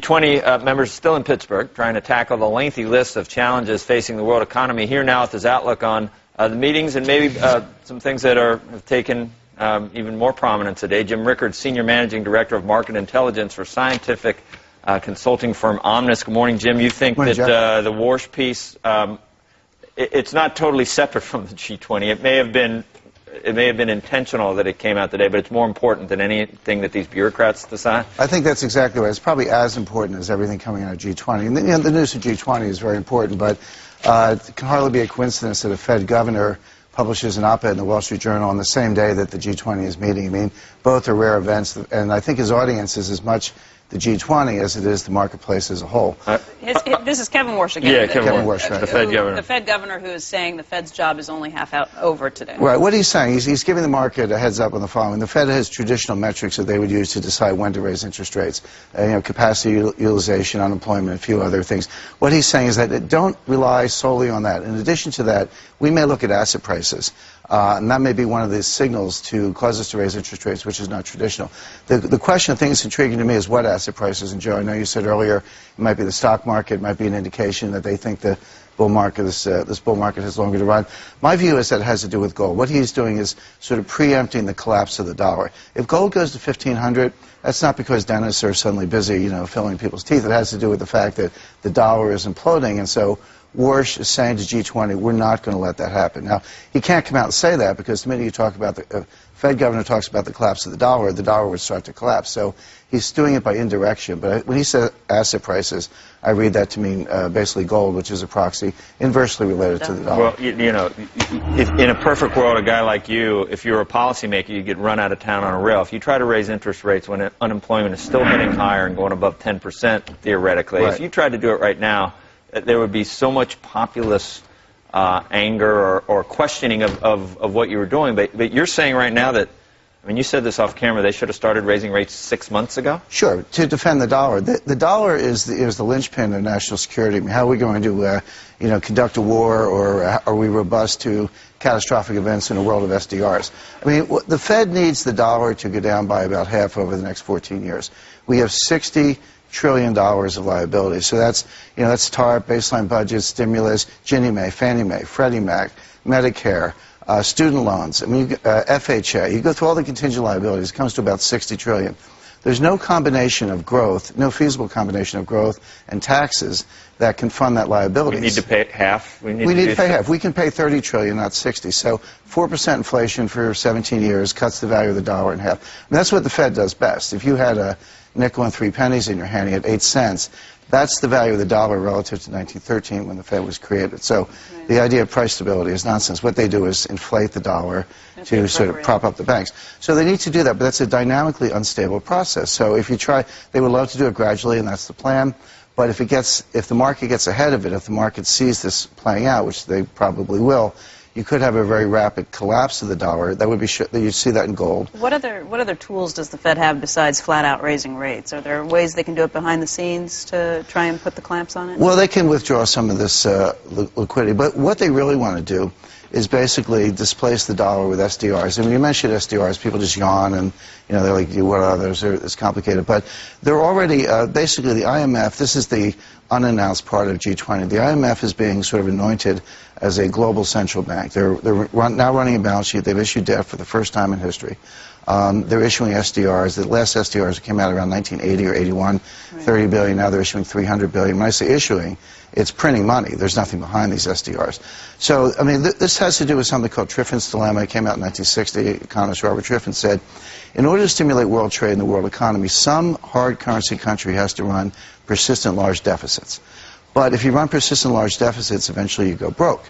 G20 members still in Pittsburgh, trying to tackle the lengthy list of challenges facing the world economy. Here now with his outlook on the meetings and maybe some things that have taken even more prominence today. Jim Rickards, Senior Managing Director of Market Intelligence for scientific consulting firm Omnis. Good morning, Jim. You think that the Warsh piece, it's not totally separate from the G20. It may have been intentional that it came out today, but it's more important than anything that these bureaucrats decide? I think that's exactly right. It's probably as important as everything coming out of G20. And the news of G20 is very important, but it can hardly be a coincidence that a Fed governor publishes an op-ed in the Wall Street Journal on the same day that the G20 is meeting. I mean, both are rare events, and I think his audience is as much the G20 as it is the marketplace as a whole. This is Kevin Warsh again. Yeah, Kevin Warsh, right. The Fed governor. The Fed governor who is saying the Fed's job is only half over today. Right. What he's saying, he's giving the market a heads up on the following. The Fed has traditional metrics that they would use to decide when to raise interest rates. Capacity utilization, unemployment, a few other things. What he's saying is that don't rely solely on that. In addition to that, we may look at asset prices. And that may be one of the signals to cause us to raise interest rates, which is not traditional. The question, I think is intriguing to me, is what asset prices. And Joe, I know you said earlier it might be the stock market, it might be an indication that they think the bull market, this bull market has longer to run. My view is that it has to do with gold. What he's doing is sort of preempting the collapse of the dollar. If gold goes to 1,500, that's not because dentists are suddenly busy, filling people's teeth. It has to do with the fact that the dollar is imploding, and so Warsh is saying to G20, we're not going to let that happen. Now, he can't come out and say that because the minute you talk about the Fed governor talks about the collapse of the dollar would start to collapse. So he's doing it by indirection. But when he says asset prices, I read that to mean basically gold, which is a proxy inversely related to the dollar. Well, if in a perfect world, a guy like you, if you're a policymaker, you get run out of town on a rail. If you try to raise interest rates when unemployment is still hitting higher and going above 10%, theoretically, if you tried to do it right now, there would be so much populist anger or questioning of what you were doing. But you're saying right now that, I mean, you said this off camera, they should have started raising rates 6 months ago? Sure, to defend the dollar. The dollar is the linchpin of national security. I mean, how are we going to, conduct a war, or are we robust to catastrophic events in a world of SDRs? I mean, the Fed needs the dollar to go down by about half over the next 14 years. We have $60 trillion of liabilities. So that's, that's TARP, baseline budget, stimulus, Ginnie Mae, Fannie Mae, Freddie Mac, Medicare, student loans, FHA. You go through all the contingent liabilities, it comes to about $60 trillion. There's no combination of growth, no feasible combination of growth and taxes that can fund that liability. We need to pay half? We need to pay half. We can pay $30 trillion, not 60. So 4% inflation for 17 years cuts the value of the dollar in half. And that's what the Fed does best. If you had a nickel and 3 pennies in your hand, you had 8 cents. That's the value of the dollar relative to 1913 when the Fed was created. So the idea of price stability is nonsense. What they do is inflate the dollar to sort of prop up the banks. So they need to do that, but that's a dynamically unstable process. So if you try, they would love to do it gradually, and that's the plan. But if the market gets ahead of it, if the market sees this playing out, which they probably will, you could have a very rapid collapse of the dollar. That would be you'd see that in gold. What other tools does the Fed have besides flat out raising rates? Are there ways they can do it behind the scenes to try and put the clamps on it? Well, they can withdraw some of this liquidity, but what they really want to do is basically displace the dollar with SDRs. And when you mention SDRs, people just yawn and they're like, what are those? It's complicated. But they're already basically the IMF. This is the unannounced part of G20. The IMF is being sort of anointed as a global central bank. They're now running a balance sheet. They've issued debt for the first time in history. They're issuing SDRs. The last SDRs came out around 1980 or 81, 30 billion. Now they're issuing 300 billion. When I say issuing, it's printing money. There's nothing behind these SDRs. So, I mean, this has to do with something called Triffin's dilemma. It came out in 1960. Economist Robert Triffin said, in order to stimulate world trade and the world economy, some hard currency country has to run persistent large deficits. But if you run persistent large deficits, eventually you go broke.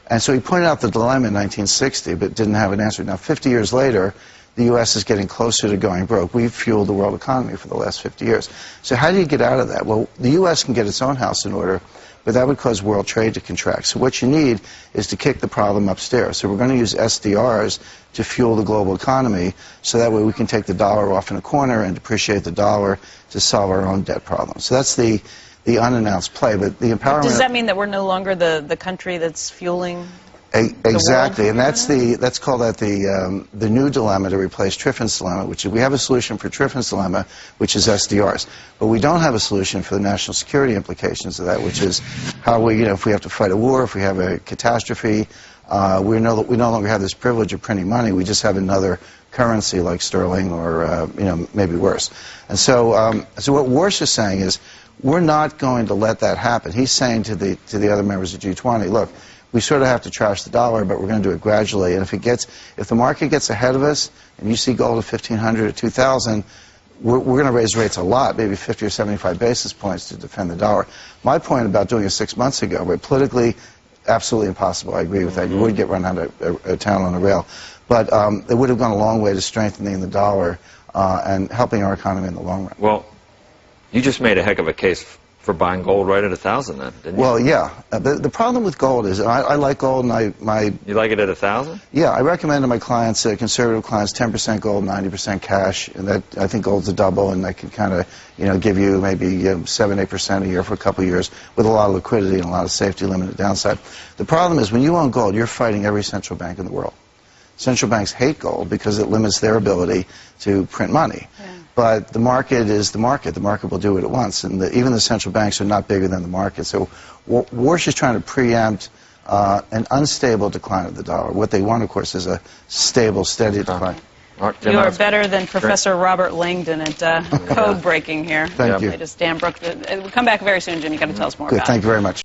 And so he pointed out the dilemma in 1960, but didn't have an answer. Now, 50 years later, the U.S. is getting closer to going broke. We've fueled the world economy for the last 50 years. So how do you get out of that? Well, the U.S. can get its own house in order, but that would cause world trade to contract. So what you need is to kick the problem upstairs. So we're going to use SDRs to fuel the global economy, so that way we can take the dollar off in a corner and depreciate the dollar to solve our own debt problems. So that's the unannounced play, but the empowerment... Does that mean that we're no longer the country that's fueling Exactly, and let's call that the new dilemma to replace Triffin's dilemma, which is we have a solution for Triffin's dilemma, which is SDRs, but we don't have a solution for the national security implications of that, which is how we, if we have to fight a war, if we have a catastrophe, we no longer have this privilege of printing money. We just have another currency like sterling, or maybe worse. And so, what Warsh is saying is, we're not going to let that happen. He's saying to the other members of G20, look, we sort of have to trash the dollar, but we're going to do it gradually. And if the market gets ahead of us, and you see gold at 1,500 or 2,000, we're going to raise rates a lot, maybe 50 or 75 basis points to defend the dollar. My point about doing it 6 months ago, but politically, absolutely impossible. I agree with that. You would get run out of town on a rail. But it would have gone a long way to strengthening the dollar and helping our economy in the long run. Well, you just made a heck of a case for buying gold right at 1,000 then, didn't you? Well, yeah. The problem with gold is, I like gold, and You like it at 1,000? Yeah, I recommend to my clients, conservative clients, 10% gold, 90% cash, and that I think gold's a double, and that can kind of, give you maybe 7-8% a year for a couple of years with a lot of liquidity and a lot of safety, limited downside. The problem is, when you own gold, you're fighting every central bank in the world. Central banks hate gold because it limits their ability to print money. Yeah. But the market is the market. The market will do what it wants, and even the central banks are not bigger than the market. So Warsh is trying to preempt an unstable decline of the dollar. What they want, of course, is a stable, steady decline. You are better than Professor Robert Langdon at code breaking here. Thank you. Just Dan Brooks. We'll come back very soon, Jim. You've got to tell us more Good. about it. Thank you very much.